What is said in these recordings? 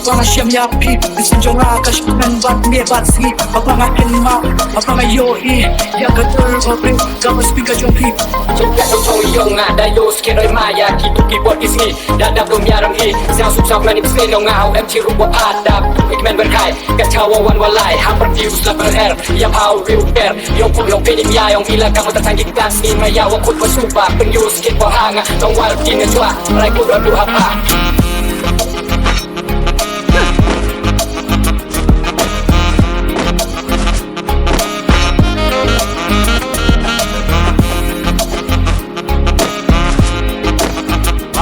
siam yapi Sinjonga kashkunan bat me bat si Mapanga kenma Mapanga yoi Ya kater babring Gama speaker jompi Jom chong yong nga da yo skeroi maya Ki tuki bot isni Dadap dom yaram hi Siang sub sab mani psne no ngau Em chiru bo adap Ik men berkai Kacawa wan walai Hampir dius lapar her Ya pau riu per Yong pun long penim ya Yong ila kamu tertanggik das Ni maya wakut pasupa Penyus kit pohanga Tong wal kina chua Rai kuda du apa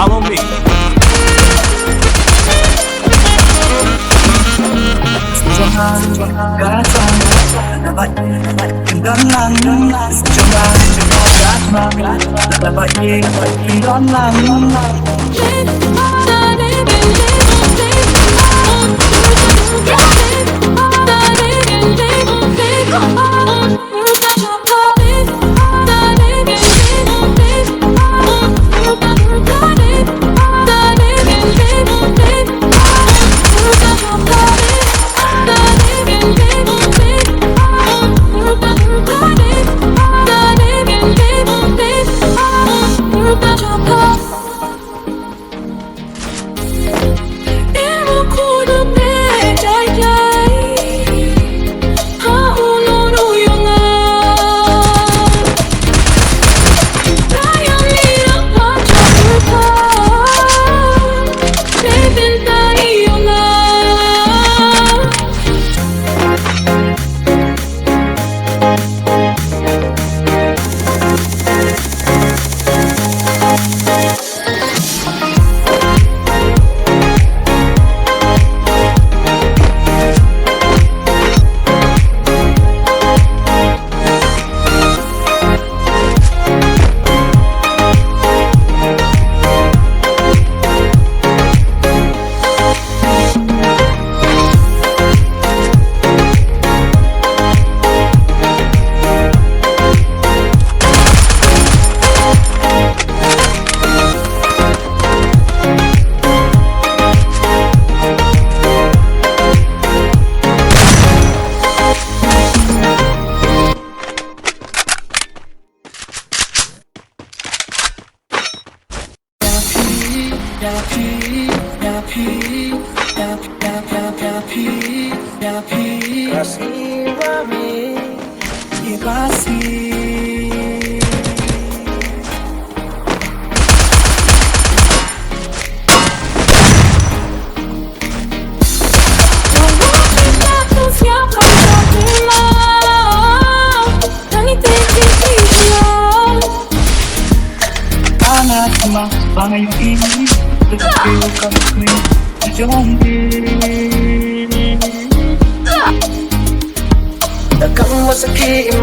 Follow me.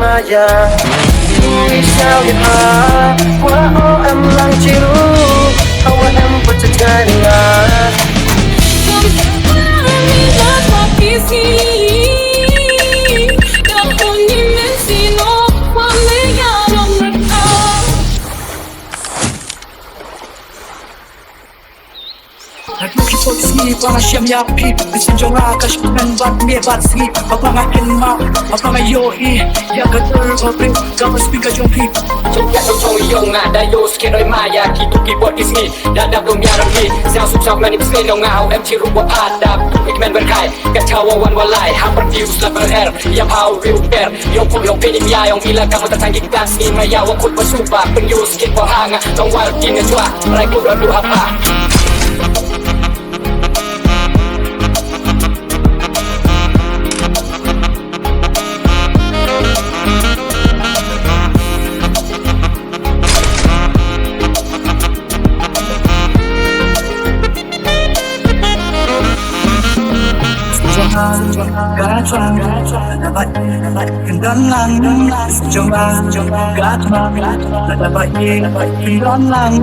Maya Ini sao hiệp hà Quá ô em lang chiru Hawa em bất chợt gai ngà Không thể có làm như là thoát kỳ si Đọc hồn nhìn đến si nó Qua mấy nhà lòng rực áo Nagluki po isni Mga siyam yapi Sinjonga kashkunan bat me bat si Mapanga kenma Mapanga yoi Ya kater babring Gama speaker jompi Jom chong yong nga da yo skeroi maya Ki tuki bot isni Dadap dom yaram hi Siang sub sab mani psne no ngau Em chiru bo adap Ik men berkai Kacawa wan walai Hampir dius lapar her Ya pau riu per Yong pun long penim ya Yong ila kamu tertanggik das Ni maya wakut pasupa Penyus kit pohanga Tong wal kina chua Rai kuda du apa Kendang lang Jomba Gatma Dapat Kendang lang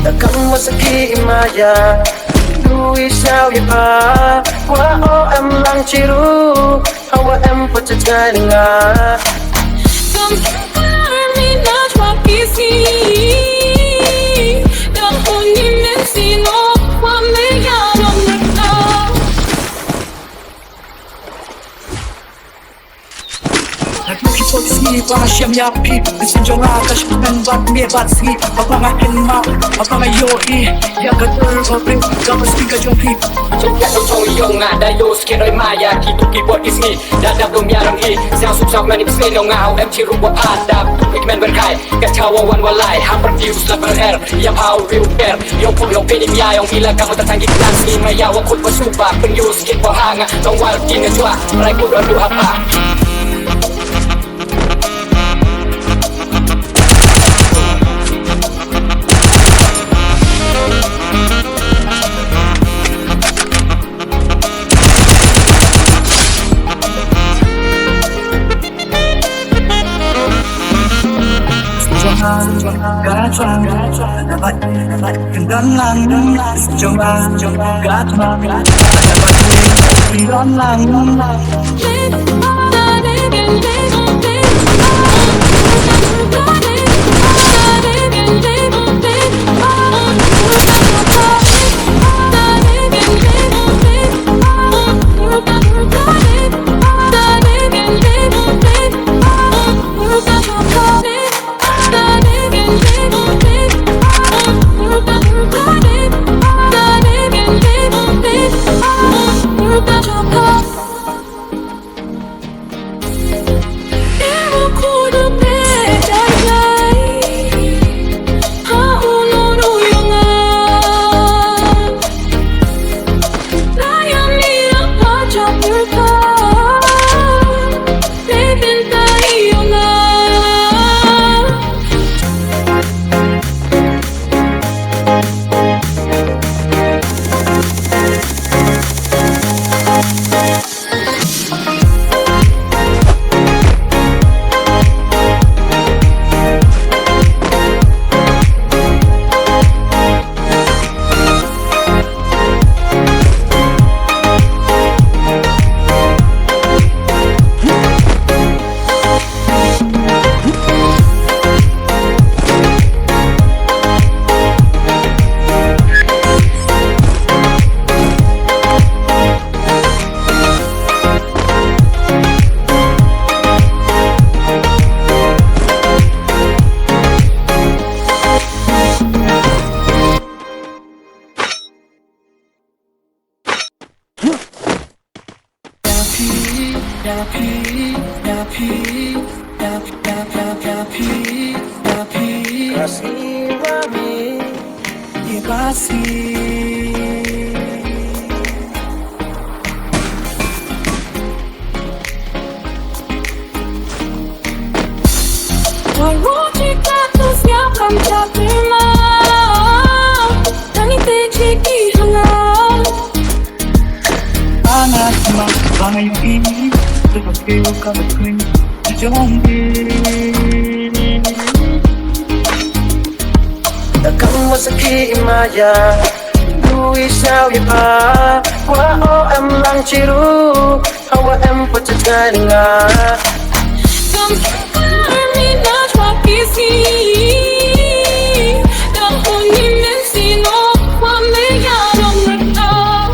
Takkan masaki imaya Lui sao ya pa Qua o em lang chiru Hawa em pachat ngai nga Come for me, not what you see. Don't hold me, messy, no. One day out on the top. Nagluki po sni para siyam yapi Bisinjong akash men bat me bat sni Mapangakin ma, mapangayoi Yagadol papri, gamas piga jongpi Trong nhà trong trong yêu ngã đã yêu skin đôi maya khi tu kỳ bọt Disney đã đáp đồng nhà đồng hi giang sụp sọc many play đâu ngao em chỉ rukom adab tu ik men berkai cái chào one one lai hampir views level air ya pau real pair yo pun lo pini mia yang bila kamu tatang di kelas ni maya wakut bersumpah penyu skin pohanga dong wild king jua rai ku dua apa Gatwang, dapat kendon lang, coba gatwang, dapat kendon lang. Takkan masaki imaya Lui sao ya pa Qua o em lang chiru Hawa em pachat ngai nga Come for me, not what you see. Don't hold me, messy, no. One day out on the top.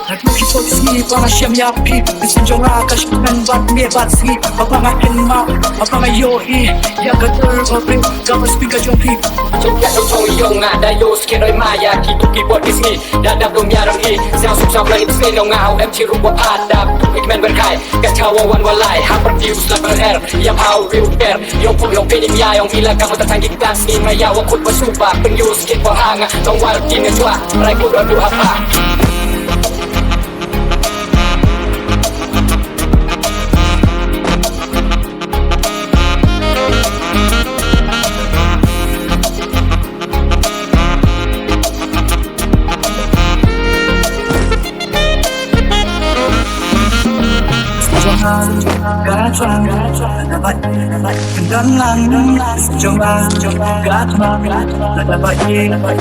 Nagluki po sni sleep on a shem ya peep. Listen jonga kash men bat me bat sleep. Apanga pinma, apanga yo e. Ya gater open, gaba speaker jong peep. Trong nhà trong trong yêu ngà đã yêu skin đôi maya khi tu kỳ bọt Disney đã đáp đồng nhà đồng hi gieo sụp sọc là niệm xin ông ngào em chỉ rung bọt đáp tu ik men berkai cả chào wan walai happer views la ber ya pau real bear yo pun yo pinim ya yang bila kamu tatang gitas ni maya wa kut basuba pen yo skin po hanga tong war kin chua rai ku do apa Gatwang, dapat kendon lang, coba gatwang, dapat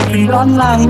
kendon lang.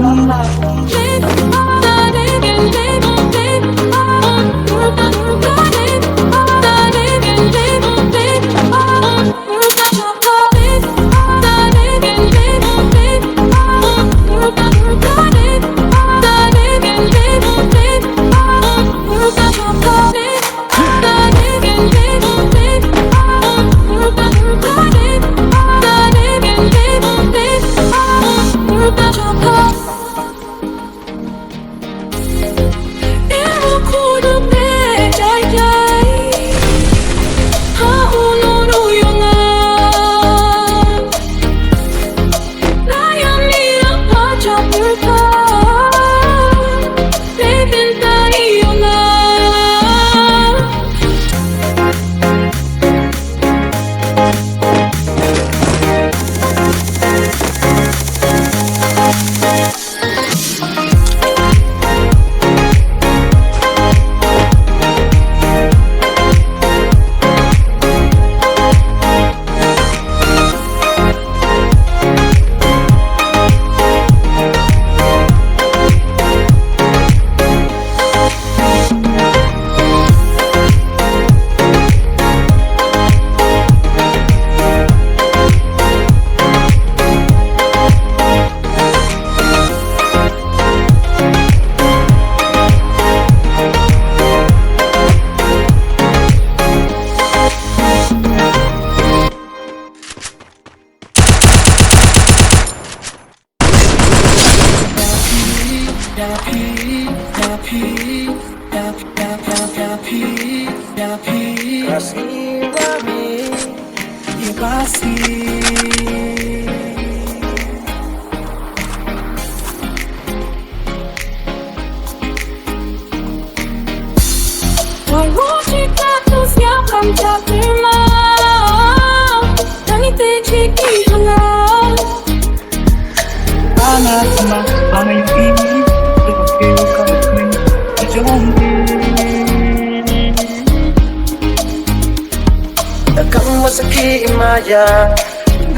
Maya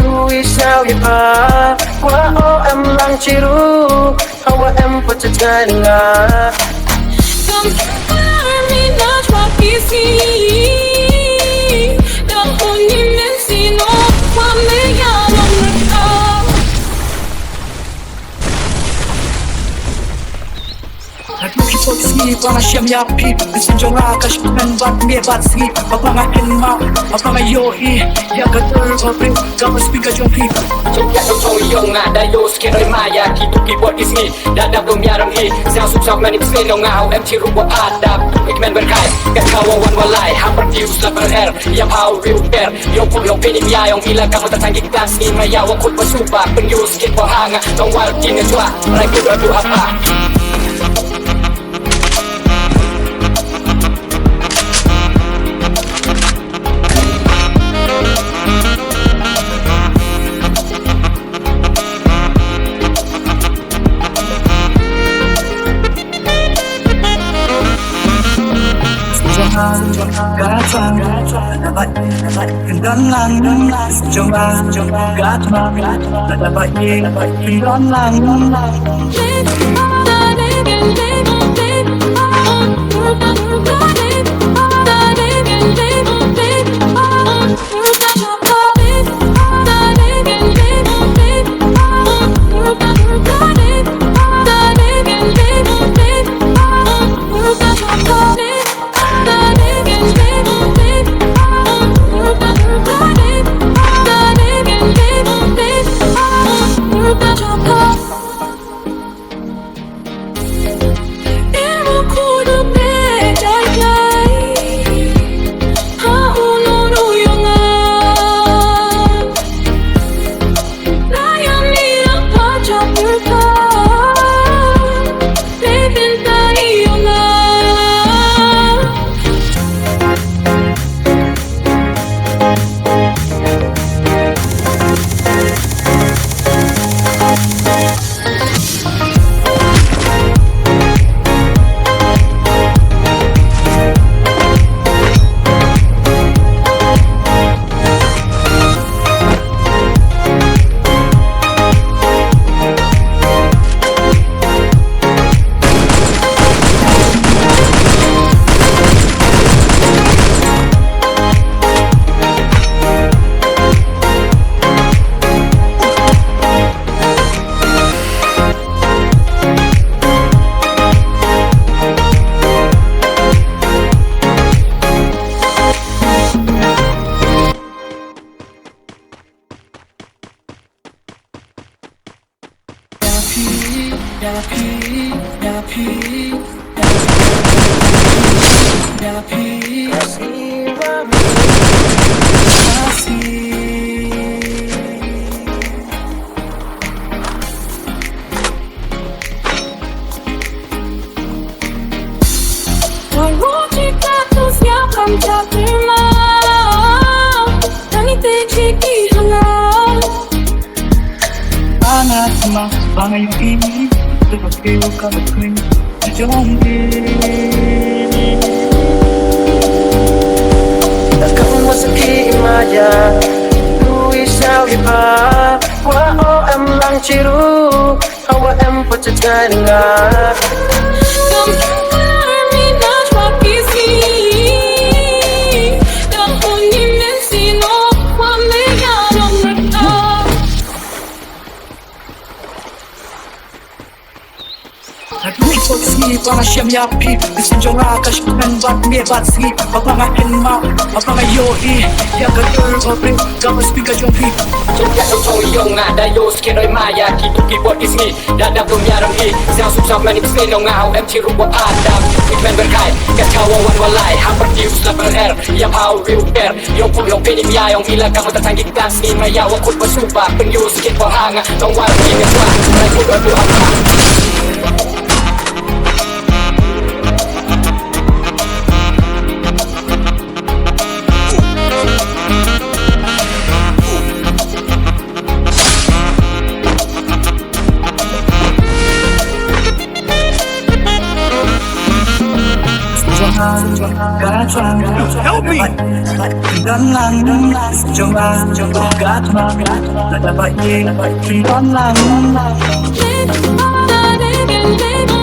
đuôi sao hiệp hà quá ô em lăng chỉ ru hawa em có chất gai ngà Come fire me not what you see Don't hold me messy no Qua mê ya lòng rực cao Looking for sleep on a shem ya peep. Listen jonga kash men bat me bat sleep. Apanga pinma, apanga yo e. Ya gater open, gaba speaker jong peep. Trong nhà trong trong yêu ngà đã yêu skin đôi maya khi tu kỳ bọt Disney đã đáp đồng nhà đồng hi gieo sụp sọc là niệm xin ông ngào em chỉ rung bọt đáp tu ik men berkai cả chào wan walai happer views la ber ya pau real bear yo pun yo pinim ya yang bila kamu tatang gitas ni maya wa kut basuba pen yo skin po hanga tong war kin chua rai ku do apa Gatwang, dapat kendon lang, coba gatwang, dapat kendon lang. Come Anatma, bangay ini, terpakai kalau kering, jombi. Takkan masaki imaya Lui sao hiệp hà Quá ô em lang chiru Hawa em percaya dengar Come follow me, not what you see. Don't only mention what me out on the top. Hãy subscribe cho kênh Ghiền Mì Gõ để không bỏ lỡ Jumpa song yong nga dayo skeroy maya Kituki bot isni Dadap lumyaram hi Siang suksak manip seno nga hau em ciru buat adam Ikmen berkai Kacau wan walai Hampir dius level R Yang hau repair Yong pun long penim ya Yong bila kamu tertanggik dan sni Maya wakut bersumpah Penyu sikit pohanga Tong wal ingat wah Mereka berdua apa Help me! Đón lắng trong ba gạt mà là vậy đón lắng Let all that it can